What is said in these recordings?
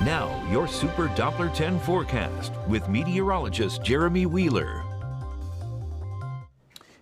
Now, your Super Doppler 10 forecast with meteorologist Jeremy Wheeler.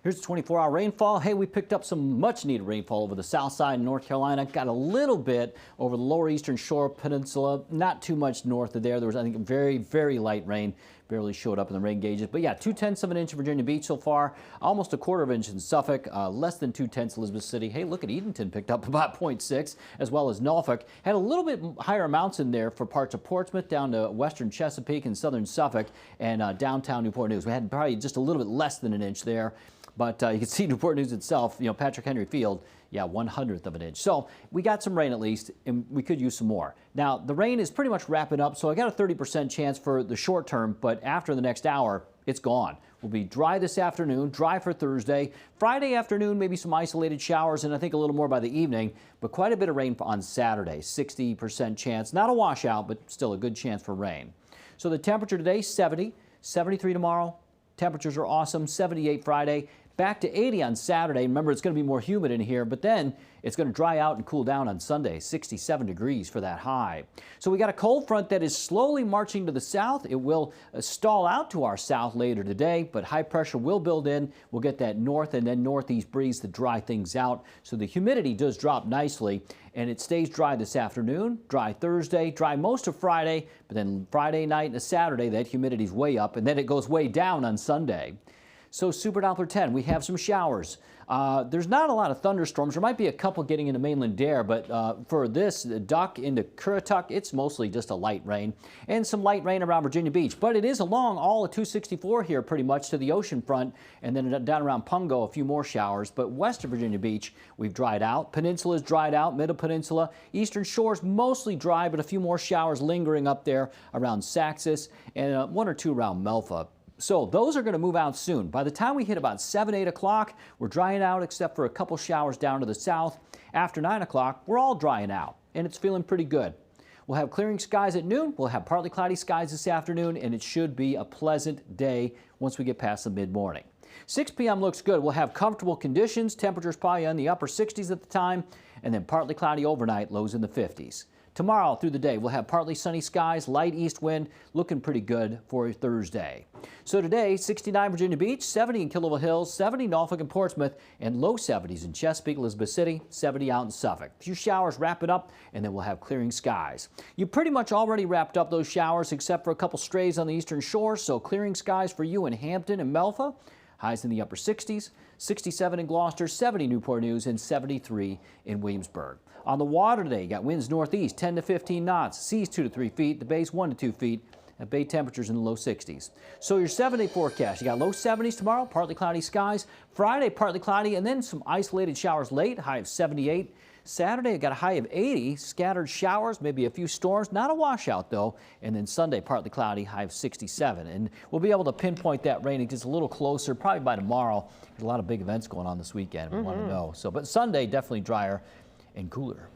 Here's the 24-hour rainfall. Hey, we picked up some much-needed rainfall over the south side of North Carolina. Got a little bit over the lower eastern shore peninsula. Not too much north of there. There was, I think, very, very light rain. Barely showed up in the rain gauges. But yeah, 2/10 of an inch in Virginia Beach so far. Almost a quarter of an inch in Suffolk. Less than 2/10 Elizabeth City. Hey, look at Edenton picked up about 0.6, as well as Norfolk. Had a little bit higher amounts in there for parts of Portsmouth down to western Chesapeake and southern Suffolk and downtown Newport News. We had probably just a little bit less than an inch there. But you can see Newport News itself, Patrick Henry Field, yeah, 1/100th of an inch. So we got some rain at least, and we could use some more. Now, the rain is pretty much wrapping up, so I got a 30% chance for the short term, but after the next hour, it's gone. We'll be dry this afternoon, dry for Thursday. Friday afternoon, maybe some isolated showers, and I think a little more by the evening, but quite a bit of rain on Saturday, 60% chance. Not a washout, but still a good chance for rain. So the temperature today, 70, 73 tomorrow. Temperatures are awesome, 78 Friday. Back to 80 on Saturday. Remember, it's going to be more humid in here, but then it's going to dry out and cool down on Sunday. 67 degrees for that high. So we got a cold front that is slowly marching to the south. It will stall out to our south later today, but high pressure will build in. We'll get that north and then northeast breeze to dry things out. So the humidity does drop nicely, and it stays dry this afternoon, dry Thursday, dry most of Friday, but then Friday night and Saturday, that humidity's way up, and then it goes way down on Sunday. So Super Doppler 10, we have some showers. There's not a lot of thunderstorms. There might be a couple getting into mainland Dare, but for this Duck into Currituck, it's mostly just a light rain and some light rain around Virginia Beach. But it is along all of 264 here pretty much to the ocean front, and then down around Pungo, a few more showers. But west of Virginia Beach, we've dried out. Peninsula's dried out, middle peninsula. Eastern shore's mostly dry, but a few more showers lingering up there around Saxis and one or two around Melfa. So those are going to move out soon. By the time we hit about 7, 8 o'clock, we're drying out except for a couple showers down to the south. After 9 o'clock, we're all drying out, and it's feeling pretty good. We'll have clearing skies at noon. We'll have partly cloudy skies this afternoon, and it should be a pleasant day once we get past the mid-morning. 6 p.m. looks good. We'll have comfortable conditions. Temperatures probably in the upper 60s at the time, and then partly cloudy overnight, lows in the 50s. Tomorrow through the day, we'll have partly sunny skies, light east wind, looking pretty good for Thursday. So today, 69 Virginia Beach, 70 in Killable Hills, 70 Norfolk and Portsmouth, and low 70s in Chesapeake, Elizabeth City, 70 out in Suffolk. A few showers wrap it up, and then we'll have clearing skies. You pretty much already wrapped up those showers except for a couple strays on the eastern shore, so clearing skies for you in Hampton and Melfa. Highs in the upper 60s, 67 in Gloucester, 70 Newport News, and 73 in Williamsburg. On the water today, you got winds northeast 10 to 15 knots, seas 2 to 3 feet, the bays 1 to 2 feet, and bay temperatures in the low 60s. So your 7-day forecast, you got low 70s tomorrow, partly cloudy skies. Friday, partly cloudy, and then some isolated showers late, high of 78. Saturday, you got a high of 80, scattered showers, maybe a few storms, not a washout though. And then Sunday, partly cloudy, high of 67. And we'll be able to pinpoint that rain just a little closer, probably by tomorrow. There's a lot of big events going on this weekend we want to know. So, but Sunday, definitely drier and cooler.